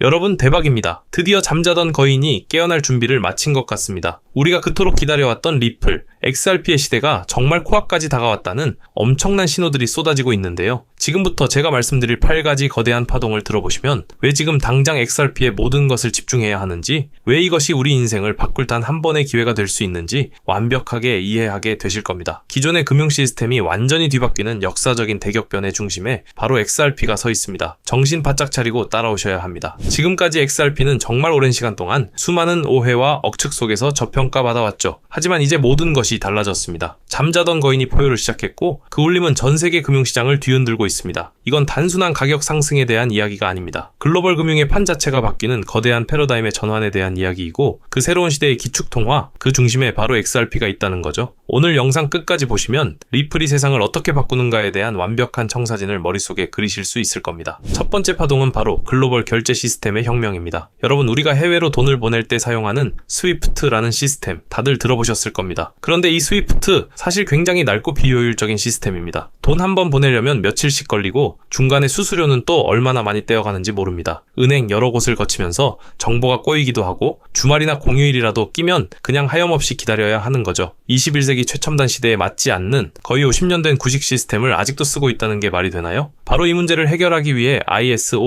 여러분 대박입니다. 드디어 잠자던 거인이 깨어날 준비를 마친 것 같습니다. 우리가 그토록 기다려왔던 리플, XRP의 시대가 정말 코앞까지 다가왔다는 엄청난 신호들이 쏟아지고 있는데요. 지금부터 제가 말씀드릴 8가지 거대한 파동을 들어보시면 왜 지금 당장 XRP에 모든 것을 집중해야 하는지, 왜 이것이 우리 인생을 바꿀 단 한 번의 기회가 될 수 있는지 완벽하게 이해하게 되실 겁니다. 기존의 금융 시스템이 완전히 뒤바뀌는 역사적인 대격변의 중심에 바로 XRP가 서 있습니다. 정신 바짝 차리고 따라오셔야 합니다. 지금까지 XRP는 정말 오랜 시간 동안 수많은 오해와 억측 속에서 저평가받아왔죠. 하지만 이제 모든 것이 달라졌습니다. 잠자던 거인이 포효를 시작했고 그 울림은 전 세계 금융시장을 뒤흔들고 있습니다. 이건 단순한 가격 상승에 대한 이야기가 아닙니다. 글로벌 금융의 판 자체가 바뀌는 거대한 패러다임의 전환에 대한 이야기이고, 그 새로운 시대의 기축통화, 그 중심에 바로 XRP가 있다는 거죠. 오늘 영상 끝까지 보시면 리플이 세상을 어떻게 바꾸는가에 대한 완벽한 청사진을 머릿속에 그리실 수 있을 겁니다. 첫 번째 파동은 바로 글로벌 결제 시스템의 혁명입니다. 여러분, 우리가 해외로 돈을 보낼 때 사용하는 스위프트라는 시스템 다들 들어보셨을 겁니다. 그런데 이 스위프트 사실 굉장히 낡고 비효율적인 시스템입니다. 돈 한 번 보내려면 며칠씩 걸리고 중간에 수수료는 또 얼마나 많이 떼어가는지 모릅니다. 은행 여러 곳을 거치면서 정보가 꼬이기도 하고 주말이나 공휴일이라도 끼면 그냥 하염없이 기다려야 하는 거죠. 21세기 최첨단 시대에 맞지 않는 거의 50년 된 구식 시스템을 아직도 쓰고 있다는 게 말이 되나요? 바로 이 문제를 해결하기 위해 ISO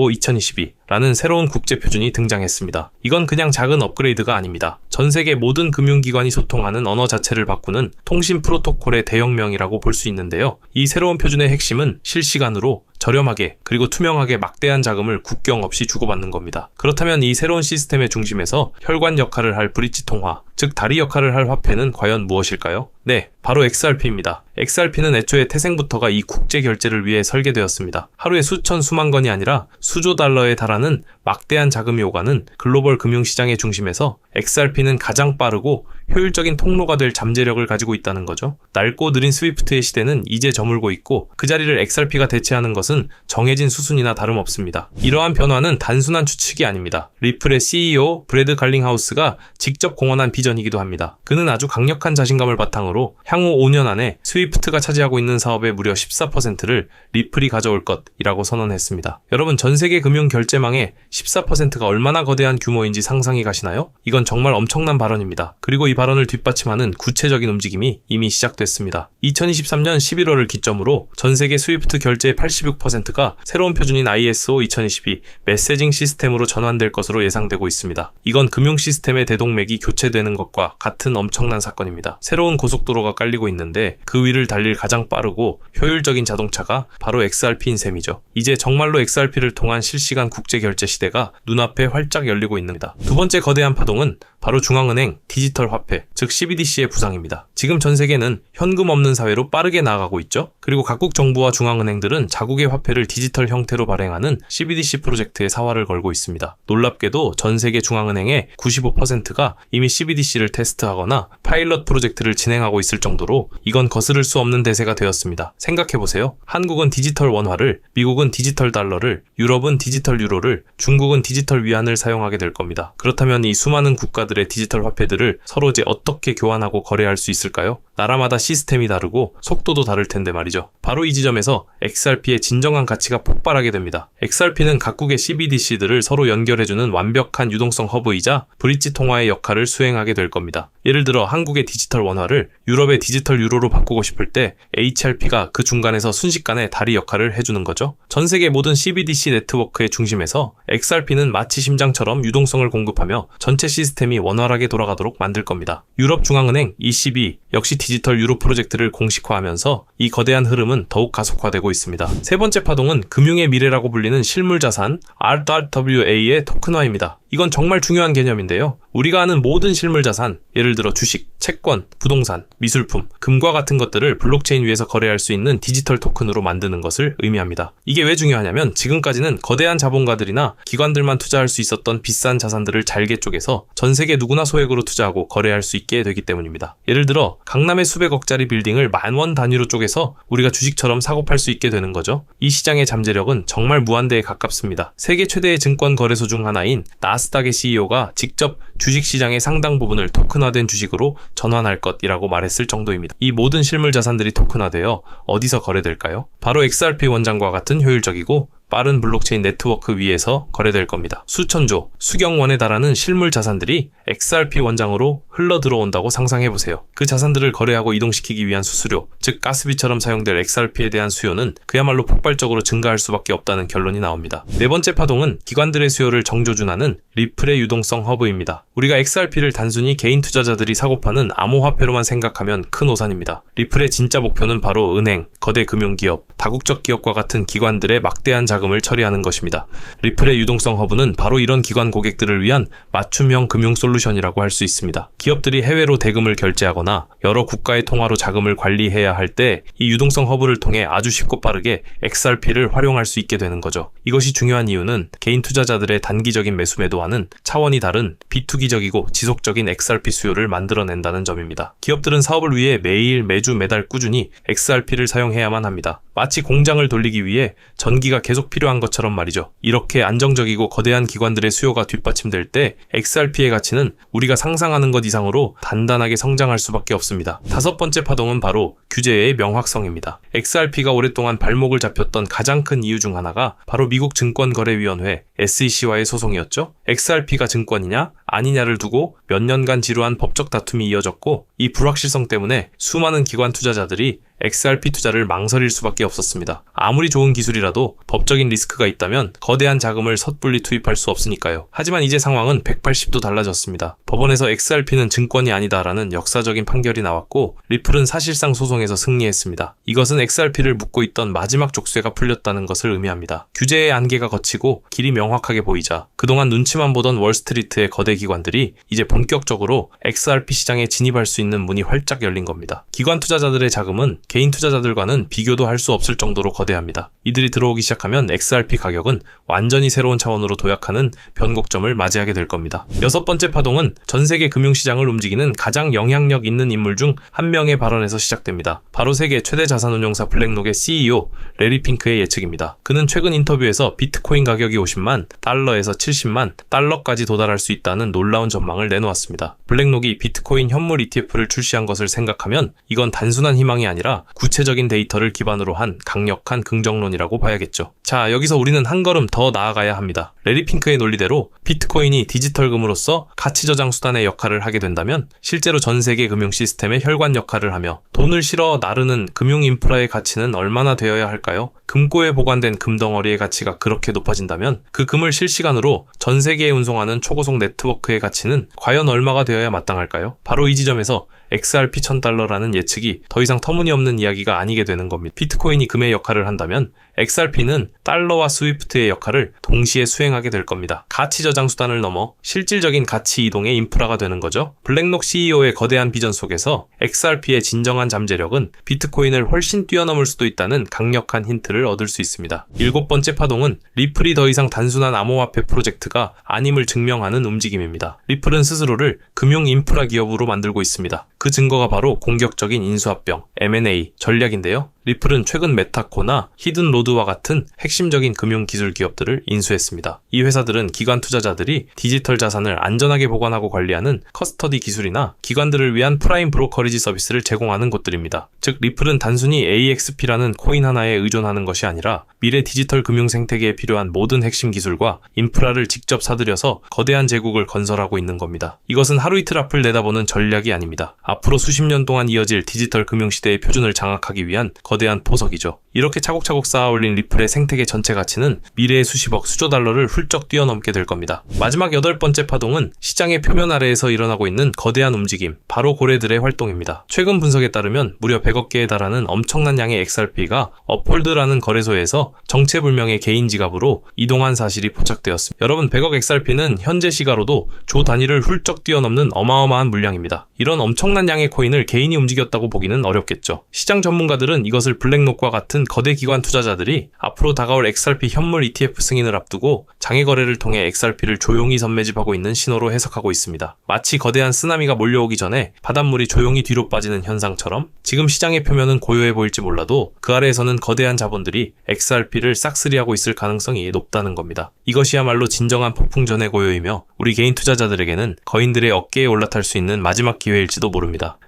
2022라는 새로운 국제 표준이 등장했습니다. 이건 그냥 작은 업그레이드가 아닙니다. 전 세계 모든 금융기관이 소통하는 언어 자체를 바꾸는 통신 프로토콜의 대혁명이라고 볼 수 있는데요. 이 새로운 표준의 핵심은 실시간으로 저렴하게 그리고 투명하게 막대한 자금을 국경 없이 주고받는 겁니다. 그렇다면 이 새로운 시스템의 중심에서 혈관 역할을 할 브릿지 통화, 즉 다리 역할을 할 화폐는 과연 무엇일까요? 네, 바로 XRP입니다. XRP는 애초에 태생부터가 이 국제 결제를 위해 설계되었습니다. 하루에 수천 수만 건이 아니라 수조 달러에 달하는 막대한 자금이 오가는 글로벌 금융시장의 중심에서 XRP는 가장 빠르고 효율적인 통로가 될 잠재력을 가지고 있다는 거죠. 넓고 느린 스위프트의 시대는 이제 저물고 있고 그 자리를 XRP가 대체하는 것은 정해진 수순이나 다름없습니다. 이러한 변화는 단순한 추측이 아닙니다. 리플의 CEO 브래드 갈링하우스가 직접 공언한 비전이기도 합니다. 그는 아주 강력한 자신감을 바탕으로 향후 5년 안에 스위프트가 차지하고 있는 사업의 무려 14%를 리플이 가져올 것이라고 선언했습니다. 여러분, 전 세계 금융 결제망의 14%가 얼마나 거대한 규모인지 상상이 가시나요? 이건 정말 엄청난 발언입니다. 그리고 이 발언을 뒷받침하는 구체적인 움직임이 이미 시작됐습니다. 2023년 11월을 기점으로 전 세계 스위프트 결제의 86%가 새로운 표준인 ISO 2022 메시징 시스템으로 전환될 것으로 예상되고 있습니다. 이건 금융 시스템의 대동맥이 교체되는 것과 같은 엄청난 사건입니다. 새로운 고속도로가 깔리고 있는데 그 위를 달릴 가장 빠르고 효율적인 자동차가 바로 XRP인 셈이죠. 이제 정말로 XRP를 통한 실시간 국제 결제 시대가 눈앞에 활짝 열리고 있습니다. 두 번째 거대한 파동은 바로 중앙은행 디지털 화폐, 즉 CBDC의 부상입니다. 지금 전 세계는 현금 없는 사회로 빠르게 나아가고 있죠. 그리고 각국 정부와 중앙은행들은 자국의 화폐를 디지털 형태로 발행하는 CBDC 프로젝트에 사활을 걸고 있습니다. 놀랍게도 전 세계 중앙은행의 95%가 이미 CBDC를 테스트하거나 파일럿 프로젝트를 진행하고 있을 정도로 이건 거스를 수 없는 대세가 되었습니다. 생각해보세요. 한국은 디지털 원화를, 미국은 디지털 달러를, 유럽은 디지털 유로를, 중국은 디지털 위안을 사용하게 될 겁니다. 그렇다면 이 수많은 국가들의 디지털 화폐들을 서로 이제 어떻게 교환하고 거래할 수 있을까요? 나라마다 시스템이 다르고 속도도 다를 텐데 말이죠. 바로 이 지점에서 XRP의 진정한 가치가 폭발하게 됩니다. XRP는 각국의 CBDC들을 서로 연결해주는 완벽한 유동성 허브이자 브릿지 통화의 역할을 수행하게 될 겁니다. 예를 들어 한국의 디지털 원화를 유럽의 디지털 유로로 바꾸고 싶을 때 HRP가 그 중간에서 순식간에 다리 역할을 해주는 거죠. 전 세계 모든 CBDC 네트워크의 중심에서 XRP는 마치 심장처럼 유동성을 공급하며 전체 시스템이 원활하게 돌아가도록 만들 겁니다. 유럽 중앙은행 ECB 역시 디지털 유로 프로젝트를 공식화하면서 이 거대한 흐름은 더욱 가속화되고 있습니다. 세 번째 파동은 금융의 미래라고 불리는 실물자산 RWA의 토큰화입니다. 이건 정말 중요한 개념인데요. 우리가 아는 모든 실물자산, 예를 들어 주식, 채권, 부동산, 미술품, 금과 같은 것들을 블록체인 위에서 거래할 수 있는 디지털 토큰으로 만드는 것을 의미합니다. 이게 왜 중요하냐면 지금까지는 거대한 자본가들이나 기관들만 투자할 수 있었던 비싼 자산들을 잘게 쪼개서 전 세계 누구나 소액으로 투자하고 거래할 수 있게 되기 때문입니다. 예를 들어 강남의 수백억짜리 빌딩을 10,000원 단위로 쪼개서 우리가 주식처럼 사고 팔 수 있게 되는 거죠. 이 시장의 잠재력은 정말 무한대에 가깝습니다. 세계 최대의 증권 거래소 중 하나인 나스닥의 CEO가 직접 주식시장의 상당 부분을 토큰화된 주식으로 전환할 것이라고 말했을 정도입니다. 이 모든 실물 자산들이 토큰화되어 어디서 거래될까요? 바로 XRP 원장과 같은 효율적이고 빠른 블록체인 네트워크 위에서 거래될 겁니다. 수천조, 수경 원에 달하는 실물 자산들이 XRP 원장으로 흘러 들어온다고 상상해보세요. 그 자산들을 거래하고 이동시키기 위한 수수료, 즉 가스비처럼 사용될 XRP에 대한 수요는 그야말로 폭발적으로 증가할 수밖에 없다는 결론이 나옵니다. 네 번째 파동은 기관들의 수요를 정조준하는 리플의 유동성 허브입니다. 우리가 XRP를 단순히 개인 투자자들이 사고 파는 암호화폐로만 생각하면 큰 오산입니다. 리플의 진짜 목표는 바로 은행, 거대 금융기업, 다국적 기업과 같은 기관들의 막대한 자금을 처리하는 것입니다. 리플의 유동성 허브는 바로 이런 기관 고객들을 위한 맞춤형 금융 솔루션이라고 할 수 있습니다. 기업들이 해외로 대금을 결제하거나 여러 국가의 통화로 자금을 관리해야 할 때 이 유동성 허브를 통해 아주 쉽고 빠르게 XRP를 활용할 수 있게 되는 거죠. 이것이 중요한 이유는 개인 투자자들의 단기적인 매수 매도와는 차원이 다른 비투기적이고 지속적인 XRP 수요를 만들어낸다는 점입니다. 기업들은 사업을 위해 매일, 매주, 매달 꾸준히 XRP를 사용해야만 합니다. 마치 공장을 돌리기 위해 전기가 계속 필요한 것처럼 말이죠. 이렇게 안정적이고 거대한 기관들의 수요가 뒷받침될 때 XRP의 가치는 우리가 상상하는 것 이상으로 단단하게 성장할 수밖에 없습니다. 다섯 번째 파동은 바로 규제의 명확성입니다. XRP가 오랫동안 발목을 잡혔던 가장 큰 이유 중 하나가 바로 미국 증권거래위원회 SEC와의 소송이었죠. XRP가 증권이냐 아니냐를 두고 몇 년간 지루한 법적 다툼이 이어졌고, 이 불확실성 때문에 수많은 기관 투자자들이 XRP 투자를 망설일 수밖에 없었습니다. 아무리 좋은 기술이라도 법적인 리스크가 있다면 거대한 자금을 섣불리 투입할 수 없으니까요. 하지만 이제 상황은 180도 달라졌습니다. 법원에서 XRP는 증권이 아니다라는 역사적인 판결이 나왔고, 리플은 사실상 소송에서 승리했습니다. 이것은 XRP를 묶고 있던 마지막 족쇄가 풀렸다는 것을 의미합니다. 규제의 안개가 걷히고 길이 명확하게 보이자 그동안 눈치만 보던 월스트리트의 거대 기관들이 이제 본격적으로 XRP 시장에 진입할 수 있는 문이 활짝 열린 겁니다. 기관 투자자들의 자금은 개인 투자자들과는 비교도 할 수 없을 정도로 거대합니다. 이들이 들어오기 시작하면 XRP 가격은 완전히 새로운 차원으로 도약하는 변곡점을 맞이하게 될 겁니다. 여섯 번째 파동은 전 세계 금융시장을 움직이는 가장 영향력 있는 인물 중 한 명의 발언에서 시작됩니다. 바로 세계 최대 자산운용사 블랙록의 CEO 레리 핑크의 예측입니다. 그는 최근 인터뷰에서 비트코인 가격이 50만 달러에서 70만 달러까지 도달할 수 있다는 놀라운 전망을 내놓았습니다. 블랙록이 비트코인 현물 ETF를 출시한 것을 생각하면 이건 단순한 희망이 아니라 구체적인 데이터를 기반으로 한 강력한 긍정론이라고 봐야겠죠. 자, 여기서 우리는 한 걸음 더 나아가야 합니다. 레리 핑크의 논리대로 비트코인이 디지털 금으로서 가치 저장 수단의 역할을 하게 된다면 실제로 전 세계 금융 시스템의 혈관 역할을 하며 돈을 실어 나르는 금융 인프라의 가치는 얼마나 되어야 할까요? 금고에 보관된 금덩어리의 가치가 그렇게 높아진다면 그 금을 실시간으로 전 세계에 운송하는 초고속 네트워크의 가치는 과연 얼마가 되어야 마땅할까요? 바로 이 지점에서 XRP 1000달러라는 예측이 더 이상 터무니없는 이야기가 아니게 되는 겁니다. 비트코인이 금의 역할을 한다면 XRP는 달러와 스위프트의 역할을 동시에 수행하게 될 겁니다. 가치 저장 수단을 넘어 실질적인 가치 이동의 인프라가 되는 거죠. 블랙록 CEO의 거대한 비전 속에서 XRP의 진정한 잠재력은 비트코인을 훨씬 뛰어넘을 수도 있다는 강력한 힌트를 얻을 수 있습니다. 일곱 번째 파동은 리플이 더 이상 단순한 암호화폐 프로젝트가 아님을 증명하는 움직임입니다. 리플은 스스로를 금융 인프라 기업으로 만들고 있습니다. 그 증거가 바로 공격적인 인수합병, M&A 전략인데요. 리플은 최근 메타코나 히든로드와 같은 핵심적인 금융기술 기업들을 인수했습니다. 이 회사들은 기관 투자자들이 디지털 자산을 안전하게 보관하고 관리하는 커스터디 기술이나 기관들을 위한 프라임 브로커리지 서비스를 제공하는 곳들입니다. 즉, 리플은 단순히 AXP라는 코인 하나에 의존하는 것이 아니라 미래 디지털 금융 생태계에 필요한 모든 핵심 기술과 인프라를 직접 사들여서 거대한 제국을 건설하고 있는 겁니다. 이것은 하루 이틀 앞을 내다보는 전략이 아닙니다. 앞으로 수십 년 동안 이어질 디지털 금융 시대의 표준을 장악하기 위한 거대한 포석이죠. 이렇게 차곡차곡 쌓아올린 리플의 생태계 전체 가치는 미래의 수십억, 수조 달러를 훌쩍 뛰어넘게 될 겁니다. 마지막 여덟 번째 파동은 시장의 표면 아래에서 일어나고 있는 거대한 움직임, 바로 고래들의 활동입니다. 최근 분석에 따르면 무려 100억 개에 달하는 엄청난 양의 XRP가 업홀드라는 거래소에서 정체불명의 개인 지갑으로 이동한 사실이 포착되었습니다. 여러분, 100억 XRP는 현재 시가로도 조 단위를 훌쩍 뛰어넘는 어마어마한 물량입니다. 이런 엄청난 양의 코인을 개인이 움직였다고 보기는 어렵겠죠. 시장 전문가들은 이것을 블랙록과 같은 거대 기관 투자자들이 앞으로 다가올 XRP 현물 ETF 승인을 앞두고 장외 거래를 통해 XRP를 조용히 선매집하고 있는 신호로 해석하고 있습니다. 마치 거대한 쓰나미가 몰려오기 전에 바닷물이 조용히 뒤로 빠지는 현상처럼 지금 시장의 표면은 고요해 보일지 몰라도 그 아래에서는 거대한 자본들이 XRP를 싹쓸이하고 있을 가능성이 높다는 겁니다. 이것이야말로 진정한 폭풍 전의 고요이며 우리 개인 투자자들에게는 거인들의 어깨에 올라탈 수 있는 마지막 기회일지도 모릅니다.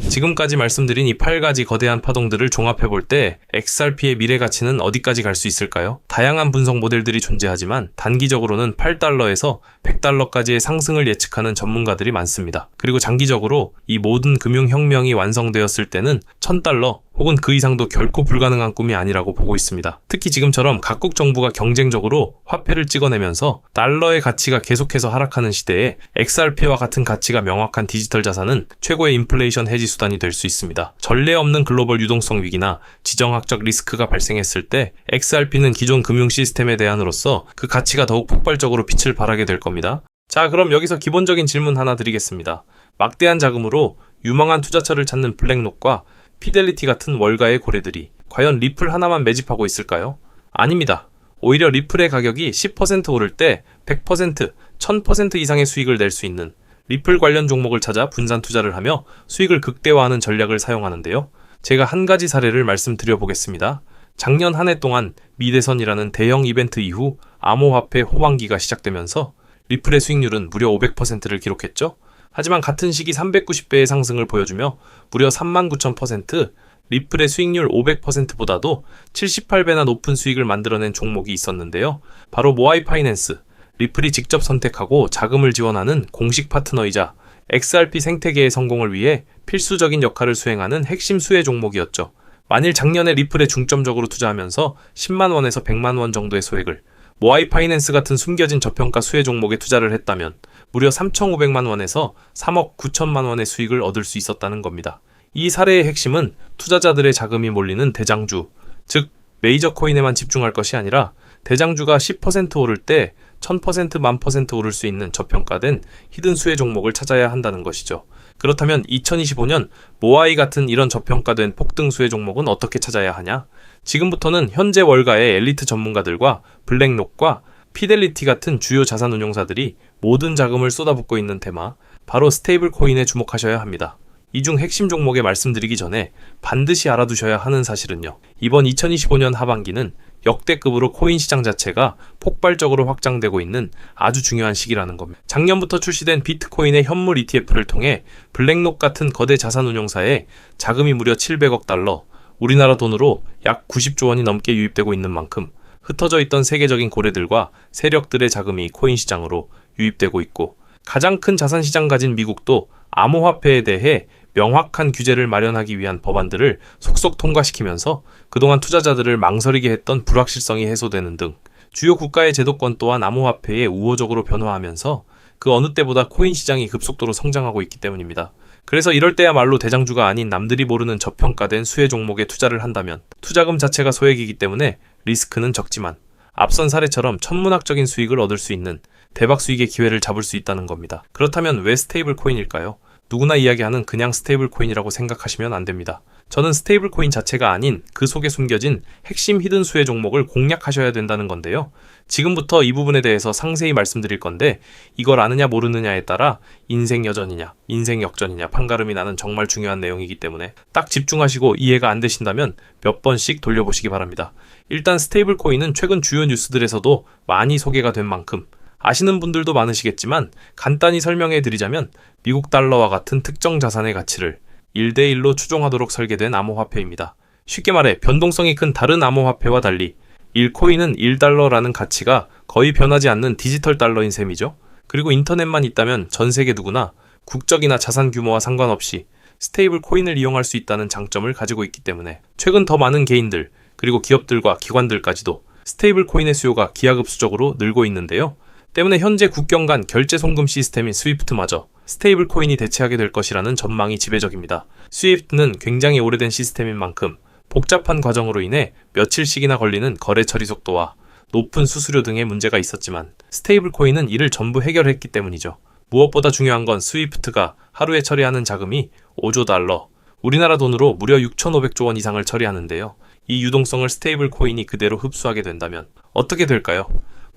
지금까지 말씀드린 이 8가지 거대한 파동들을 종합해볼 때 XRP의 미래 가치는 어디까지 갈 수 있을까요? 다양한 분석 모델들이 존재하지만 단기적으로는 8달러에서 100달러까지의 상승을 예측하는 전문가들이 많습니다. 그리고 장기적으로 이 모든 금융혁명이 완성되었을 때는 1000달러 혹은 그 이상도 결코 불가능한 꿈이 아니라고 보고 있습니다. 특히 지금처럼 각국 정부가 경쟁적으로 화폐를 찍어내면서 달러의 가치가 계속해서 하락하는 시대에 XRP와 같은 가치가 명확한 디지털 자산은 최고의 인플레이션 해지 수단이 될 수 있습니다. 전례 없는 글로벌 유동성 위기나 지정학적 리스크가 발생했을 때 XRP는 기존 금융 시스템의 대안으로서 그 가치가 더욱 폭발적으로 빛을 발하게 될 겁니다. 자, 그럼 여기서 기본적인 질문 하나 드리겠습니다. 막대한 자금으로 유망한 투자처를 찾는 블랙록과 피델리티 같은 월가의 고래들이 과연 리플 하나만 매집하고 있을까요? 아닙니다. 오히려 리플의 가격이 10% 오를 때 100%, 1000% 이상의 수익을 낼 수 있는 리플 관련 종목을 찾아 분산 투자를 하며 수익을 극대화하는 전략을 사용하는데요. 제가 한 가지 사례를 말씀드려 보겠습니다. 작년 한 해 동안 미대선이라는 대형 이벤트 이후 암호화폐 호황기가 시작되면서 리플의 수익률은 무려 500%를 기록했죠. 하지만 같은 시기 390배의 상승을 보여주며 무려 39,000%, 리플의 수익률 500%보다도 78배나 높은 수익을 만들어낸 종목이 있었는데요. 바로 모아이 파이낸스, 리플이 직접 선택하고 자금을 지원하는 공식 파트너이자 XRP 생태계의 성공을 위해 필수적인 역할을 수행하는 핵심 수혜 종목이었죠. 만일 작년에 리플에 중점적으로 투자하면서 10만원에서 100만원 정도의 소액을 모아이 파이낸스 같은 숨겨진 저평가 수혜 종목에 투자를 했다면 무려 3,500만원에서 3억 9천만원의 수익을 얻을 수 있었다는 겁니다. 이 사례의 핵심은 투자자들의 자금이 몰리는 대장주, 즉 메이저 코인에만 집중할 것이 아니라 대장주가 10% 오를 때 1000%, 10,000% 오를 수 있는 저평가된 히든 수혜 종목을 찾아야 한다는 것이죠. 그렇다면 2025년 모아이 같은 이런 저평가된 폭등 수혜 종목은 어떻게 찾아야 하냐? 지금부터는 현재 월가의 엘리트 전문가들과 블랙록과 피델리티 같은 주요 자산 운용사들이 모든 자금을 쏟아붓고 있는 테마, 바로 스테이블 코인에 주목하셔야 합니다. 이 중 핵심 종목에 말씀드리기 전에 반드시 알아두셔야 하는 사실은요. 이번 2025년 하반기는 역대급으로 코인 시장 자체가 폭발적으로 확장되고 있는 아주 중요한 시기라는 겁니다. 작년부터 출시된 비트코인의 현물 ETF를 통해 블랙록 같은 거대 자산 운용사에 자금이 무려 700억 달러, 우리나라 돈으로 약 90조 원이 넘게 유입되고 있는 만큼 흩어져 있던 세계적인 고래들과 세력들의 자금이 코인 시장으로 유입되고 있고, 가장 큰 자산 시장 가진 미국도 암호화폐에 대해 명확한 규제를 마련하기 위한 법안들을 속속 통과시키면서 그동안 투자자들을 망설이게 했던 불확실성이 해소되는 등 주요 국가의 제도권 또한 암호화폐에 우호적으로 변화하면서 그 어느 때보다 코인 시장이 급속도로 성장하고 있기 때문입니다. 그래서 이럴 때야말로 대장주가 아닌 남들이 모르는 저평가된 수혜 종목에 투자를 한다면 투자금 자체가 소액이기 때문에 리스크는 적지만 앞선 사례처럼 천문학적인 수익을 얻을 수 있는 대박 수익의 기회를 잡을 수 있다는 겁니다. 그렇다면 왜 스테이블 코인일까요? 누구나 이야기하는 그냥 스테이블 코인이라고 생각하시면 안 됩니다. 저는 스테이블 코인 자체가 아닌 그 속에 숨겨진 핵심 히든 수혜 종목을 공략하셔야 된다는 건데요. 지금부터 이 부분에 대해서 상세히 말씀드릴 건데 이걸 아느냐 모르느냐에 따라 인생 여전이냐, 인생 역전이냐 판가름이 나는 정말 중요한 내용이기 때문에 딱 집중하시고 이해가 안 되신다면 몇 번씩 돌려보시기 바랍니다. 일단 스테이블 코인은 최근 주요 뉴스들에서도 많이 소개가 된 만큼 아시는 분들도 많으시겠지만 간단히 설명해 드리자면 미국 달러와 같은 특정 자산의 가치를 1대1로 추종하도록 설계된 암호화폐입니다. 쉽게 말해 변동성이 큰 다른 암호화폐와 달리 1코인은 1달러라는 가치가 거의 변하지 않는 디지털 달러인 셈이죠. 그리고 인터넷만 있다면 전 세계 누구나 국적이나 자산 규모와 상관없이 스테이블 코인을 이용할 수 있다는 장점을 가지고 있기 때문에 최근 더 많은 개인들 그리고 기업들과 기관들까지도 스테이블 코인의 수요가 기하급수적으로 늘고 있는데요. 때문에 현재 국경 간 결제 송금 시스템인 스위프트마저 스테이블 코인이 대체하게 될 것이라는 전망이 지배적입니다. 스위프트는 굉장히 오래된 시스템인 만큼 복잡한 과정으로 인해 며칠씩이나 걸리는 거래 처리 속도와 높은 수수료 등의 문제가 있었지만 스테이블 코인은 이를 전부 해결했기 때문이죠. 무엇보다 중요한 건 스위프트가 하루에 처리하는 자금이 5조 달러, 우리나라 돈으로 무려 6,500조 원 이상을 처리하는데요. 이 유동성을 스테이블 코인이 그대로 흡수하게 된다면 어떻게 될까요?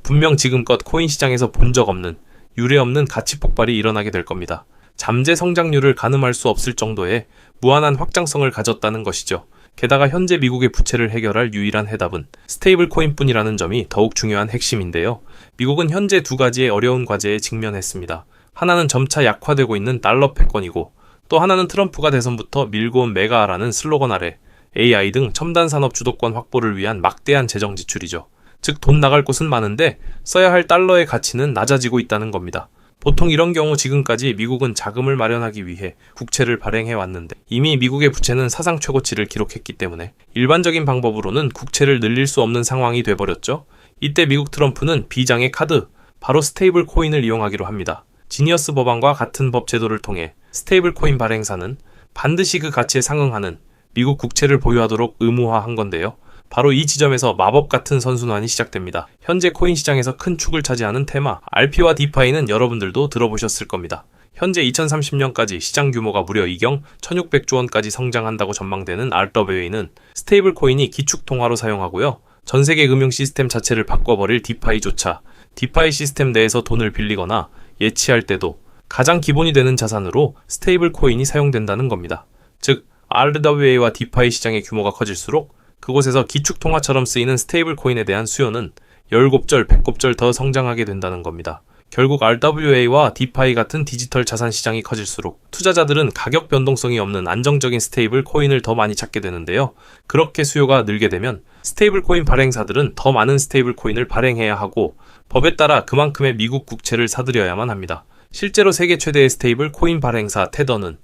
분명 지금껏 코인 시장에서 본 적 없는 유례없는 가치 폭발이 일어나게 될 겁니다. 잠재 성장률을 가늠할 수 없을 정도의 무한한 확장성을 가졌다는 것이죠. 게다가 현재 미국의 부채를 해결할 유일한 해답은 스테이블 코인뿐이라는 점이 더욱 중요한 핵심인데요. 미국은 현재 두 가지의 어려운 과제에 직면했습니다. 하나는 점차 약화되고 있는 달러 패권이고 또 하나는 트럼프가 대선부터 밀고 온 메가라는 슬로건 아래 AI 등 첨단 산업 주도권 확보를 위한 막대한 재정 지출이죠. 즉 돈 나갈 곳은 많은데 써야 할 달러의 가치는 낮아지고 있다는 겁니다. 보통 이런 경우 지금까지 미국은 자금을 마련하기 위해 국채를 발행해 왔는데 이미 미국의 부채는 사상 최고치를 기록했기 때문에 일반적인 방법으로는 국채를 늘릴 수 없는 상황이 돼버렸죠. 이때 미국 트럼프는 비장의 카드, 바로 스테이블 코인을 이용하기로 합니다. 지니어스 법안과 같은 법 제도를 통해 스테이블 코인 발행사는 반드시 그 가치에 상응하는 미국 국채를 보유하도록 의무화한 건데요. 바로 이 지점에서 마법 같은 선순환이 시작됩니다. 현재 코인 시장에서 큰 축을 차지하는 테마, RP와 디파이는 여러분들도 들어보셨을 겁니다. 현재 2030년까지 시장 규모가 무려 2경 1600조 원까지 성장한다고 전망되는 RWA는 스테이블 코인이 기축 통화로 사용하고요. 전 세계 금융 시스템 자체를 바꿔버릴 디파이조차 디파이 시스템 내에서 돈을 빌리거나 예치할 때도 가장 기본이 되는 자산으로 스테이블 코인이 사용된다는 겁니다. 즉, RWA와 디파이 시장의 규모가 커질수록 그곳에서 기축통화처럼 쓰이는 스테이블 코인에 대한 수요는 10곱절, 100곱절 더 성장하게 된다는 겁니다. 결국 RWA와 디파이 같은 디지털 자산 시장이 커질수록 투자자들은 가격 변동성이 없는 안정적인 스테이블 코인을 더 많이 찾게 되는데요. 그렇게 수요가 늘게 되면 스테이블 코인 발행사들은 더 많은 스테이블 코인을 발행해야 하고 법에 따라 그만큼의 미국 국채를 사들여야만 합니다. 실제로 세계 최대의 스테이블 코인 발행사 테더는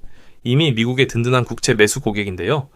이미 미국의 든든한 국채 매수 고객인데요.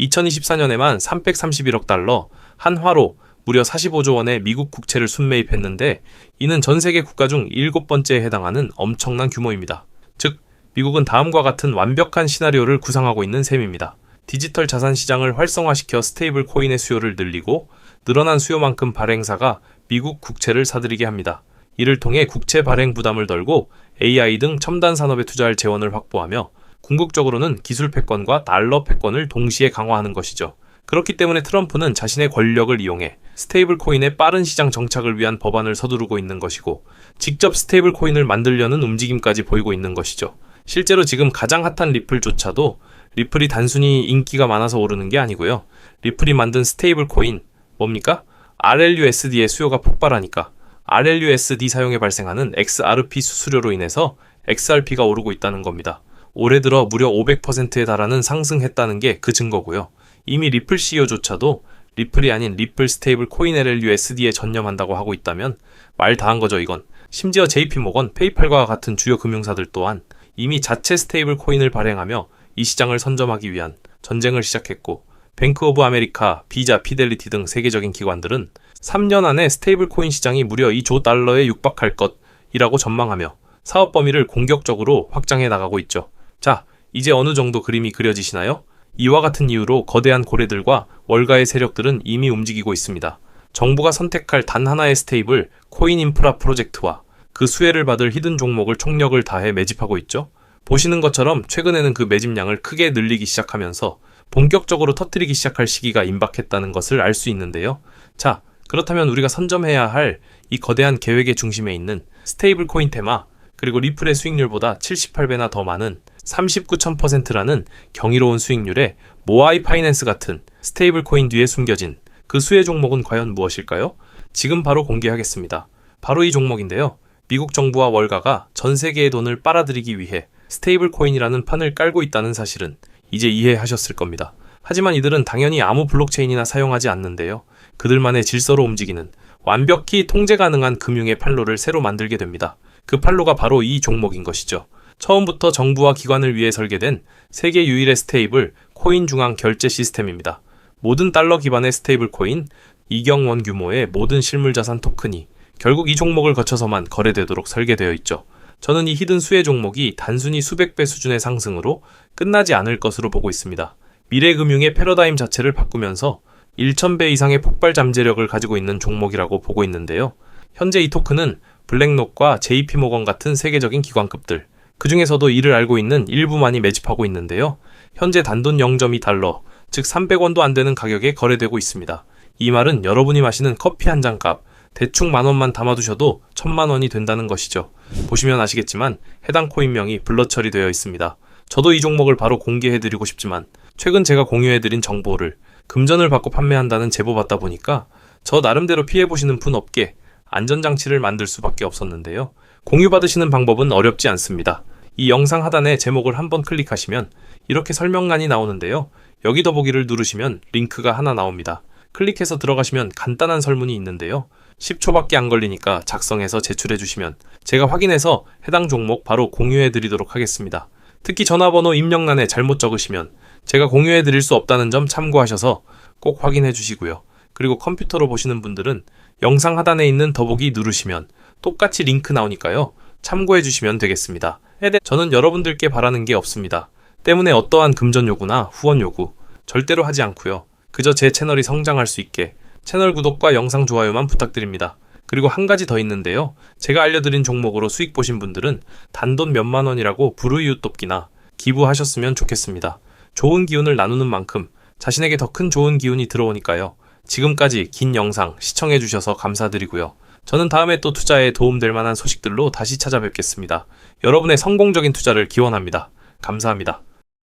2024년에만 331억 달러, 한화로 무려 45조 원의 미국 국채를 순매입했는데 이는 전 세계 국가 중 7번째에 해당하는 엄청난 규모입니다. 즉, 미국은 다음과 같은 완벽한 시나리오를 구상하고 있는 셈입니다. 디지털 자산 시장을 활성화시켜 스테이블 코인의 수요를 늘리고 늘어난 수요만큼 발행사가 미국 국채를 사들이게 합니다. 이를 통해 국채 발행 부담을 덜고 AI 등 첨단 산업에 투자할 재원을 확보하며 궁극적으로는 기술 패권과 달러 패권을 동시에 강화하는 것이죠. 그렇기 때문에 트럼프는 자신의 권력을 이용해 스테이블 코인의 빠른 시장 정착을 위한 법안을 서두르고 있는 것이고 직접 스테이블 코인을 만들려는 움직임까지 보이고 있는 것이죠. 실제로 지금 가장 핫한 리플조차도 리플이 단순히 인기가 많아서 오르는 게 아니고요. 리플이 만든 스테이블 코인, 뭡니까? RLUSD의 수요가 폭발하니까 RLUSD 사용에 발생하는 XRP 수수료로 인해서 XRP가 오르고 있다는 겁니다. 올해 들어 무려 500%에 달하는 상승했다는 게 그 증거고요. 이미 리플 CEO조차도 리플이 아닌 리플 스테이블 코인 LLUSD에 전념한다고 하고 있다면 말 다한 거죠, 이건. 심지어 JP모건, 페이팔과 같은 주요 금융사들 또한 이미 자체 스테이블 코인을 발행하며 이 시장을 선점하기 위한 전쟁을 시작했고 뱅크 오브 아메리카, 비자, 피델리티 등 세계적인 기관들은 3년 안에 스테이블 코인 시장이 무려 2조 달러에 육박할 것이라고 전망하며 사업 범위를 공격적으로 확장해 나가고 있죠. 자, 이제 어느 정도 그림이 그려지시나요? 이와 같은 이유로 거대한 고래들과 월가의 세력들은 이미 움직이고 있습니다. 정부가 선택할 단 하나의 스테이블, 코인 인프라 프로젝트와 그 수혜를 받을 히든 종목을 총력을 다해 매집하고 있죠. 보시는 것처럼 최근에는 그 매집량을 크게 늘리기 시작하면서 본격적으로 터뜨리기 시작할 시기가 임박했다는 것을 알 수 있는데요. 자, 그렇다면 우리가 선점해야 할 이 거대한 계획의 중심에 있는 스테이블 코인 테마, 그리고 리플의 수익률보다 78배나 더 많은 39,000%라는 경이로운 수익률의 모아이 파이낸스 같은 스테이블 코인 뒤에 숨겨진 그 수혜 종목은 과연 무엇일까요? 지금 바로 공개하겠습니다. 바로 이 종목인데요. 미국 정부와 월가가 전 세계의 돈을 빨아들이기 위해 스테이블 코인이라는 판을 깔고 있다는 사실은 이제 이해하셨을 겁니다. 하지만 이들은 당연히 아무 블록체인이나 사용하지 않는데요. 그들만의 질서로 움직이는 완벽히 통제 가능한 금융의 판로를 새로 만들게 됩니다. 그 판로가 바로 이 종목인 것이죠. 처음부터 정부와 기관을 위해 설계된 세계 유일의 스테이블 코인 중앙 결제 시스템입니다. 모든 달러 기반의 스테이블 코인, 2경 원 규모의 모든 실물 자산 토큰이 결국 이 종목을 거쳐서만 거래되도록 설계되어 있죠. 저는 이 히든 수혜 종목이 단순히 수백 배 수준의 상승으로 끝나지 않을 것으로 보고 있습니다. 미래 금융의 패러다임 자체를 바꾸면서 1000배 이상의 폭발 잠재력을 가지고 있는 종목이라고 보고 있는데요. 현재 이 토큰은 블랙록과 JP모건 같은 세계적인 기관급들, 그 중에서도 이를 알고 있는 일부만이 매집하고 있는데요. 현재 단돈 0.2달러, 즉 300원도 안 되는 가격에 거래되고 있습니다. 이 말은 여러분이 마시는 커피 한 잔 값, 대충 10,000원만 담아두셔도 10,000,000원이 된다는 것이죠. 보시면 아시겠지만 해당 코인명이 블러 처리되어 있습니다. 저도 이 종목을 바로 공개해드리고 싶지만 최근 제가 공유해드린 정보를 금전을 받고 판매한다는 제보 받다 보니까 저 나름대로 피해보시는 분 없게 안전장치를 만들 수밖에 없었는데요. 공유받으시는 방법은 어렵지 않습니다. 이 영상 하단에 제목을 한번 클릭하시면 이렇게 설명란이 나오는데요. 여기 더보기를 누르시면 링크가 하나 나옵니다. 클릭해서 들어가시면 간단한 설문이 있는데요. 10초밖에 안 걸리니까 작성해서 제출해 주시면 제가 확인해서 해당 종목 바로 공유해 드리도록 하겠습니다. 특히 전화번호 입력란에 잘못 적으시면 제가 공유해 드릴 수 없다는 점 참고하셔서 꼭 확인해 주시고요. 그리고 컴퓨터로 보시는 분들은 영상 하단에 있는 더보기 누르시면 똑같이 링크 나오니까요. 참고해 주시면 되겠습니다. 저는 여러분들께 바라는 게 없습니다. 때문에 어떠한 금전 요구나 후원 요구 절대로 하지 않고요. 그저 제 채널이 성장할 수 있게 채널 구독과 영상 좋아요만 부탁드립니다. 그리고 한 가지 더 있는데요. 제가 알려드린 종목으로 수익 보신 분들은 단돈 몇만 원이라고 불우이웃 돕기나 기부하셨으면 좋겠습니다. 좋은 기운을 나누는 만큼 자신에게 더 큰 좋은 기운이 들어오니까요. 지금까지 긴 영상 시청해주셔서 감사드리고요. 저는 다음에 또 투자에 도움될 만한 소식들로 다시 찾아뵙겠습니다. 여러분의 성공적인 투자를 기원합니다. 감사합니다.